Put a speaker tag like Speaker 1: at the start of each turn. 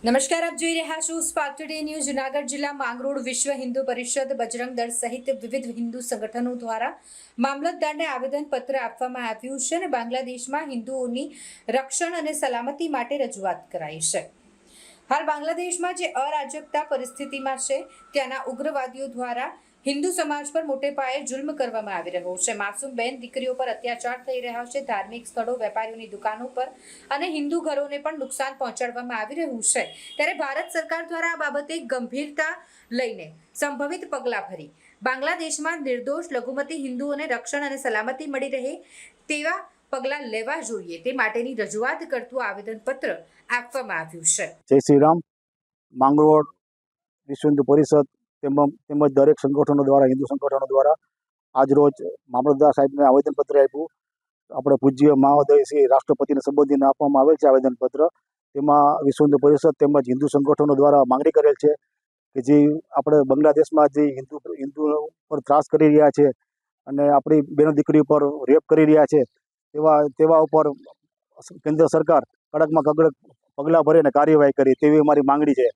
Speaker 1: નમસ્કાર, આપ જોઈ રહ્યા છો સ્પાર્ક ટુડે ન્યૂઝ. જૂનાગઢ જિલ્લા માંગરોળ વિશ્વ હિન્દુ પરિષદ, બજરંગ દળ સહિત વિવિધ હિન્દુ સંગઠનો દ્વારા મામલતદારને આવેદનપત્ર આપવામાં આવ્યું છે અને બાંગ્લાદેશમાં હિન્દુઓની રક્ષણ અને સલામતી માટે રજૂઆત કરાઈ છે. હાલ બાંગ્લાદેશમાં જે અરાજકતા પરિસ્થિતિમાં છે, ત્યાંના ઉગ્રવાદીઓ દ્વારા હિન્દુ સમાજ પર મોટે પાયે જુલ્મ કરવામાં આવી રહ્યો છે. માસૂમ બેન દીકરીઓ પર અત્યાચાર થઈ રહ્યા છે. ધાર્મિક સ્થળો, વેપારીઓની દુકાનો પર અને હિન્દુ ઘરોને પણ નુકસાન પહોંચાડવામાં આવી રહ્યું છે. ત્યારે ભારત સરકાર દ્વારા આ બાબતે ગંભીરતા લઈને સંભવિત પગલાં ભરી બાંગ્લાદેશમાં નિર્દોષ લઘુમતી હિન્દુઓને રક્ષણ અને સલામતી મળી રહે તેવા પગલાં લેવા જોઈએ તે માટેની રજૂઆત કરતું આવેદનપત્ર આપવામાં આવ્યું છે.
Speaker 2: જય શ્રી રામ. માંગરોળ વિશ્વ હિન્દુ પરિષદ તેમજ દરેક સંગઠનો દ્વારા, હિન્દુ સંગઠનો દ્વારા આજરોજ મામલતદાર સાહેબને આવેદનપત્ર આપ્યું. આપણે પૂજ્ય મહોદય શ્રી રાષ્ટ્રપતિને સંબોધીને આપવામાં આવેલ છે આવેદનપત્ર. તેમાં વિશ્વ હિન્દુ પરિષદ તેમજ હિન્દુ સંગઠનો દ્વારા માંગણી કરેલ છે કે જે આપણે બાંગ્લાદેશમાં જે હિન્દુ પર ત્રાસ કરી રહ્યા છે અને આપણી બેનો દીકરી પર રેપ કરી રહ્યા છે તેવા ઉપર કેન્દ્ર સરકાર કડકમાં કડક પગલાં ભરીને કાર્યવાહી કરી તેવી અમારી માંગણી છે.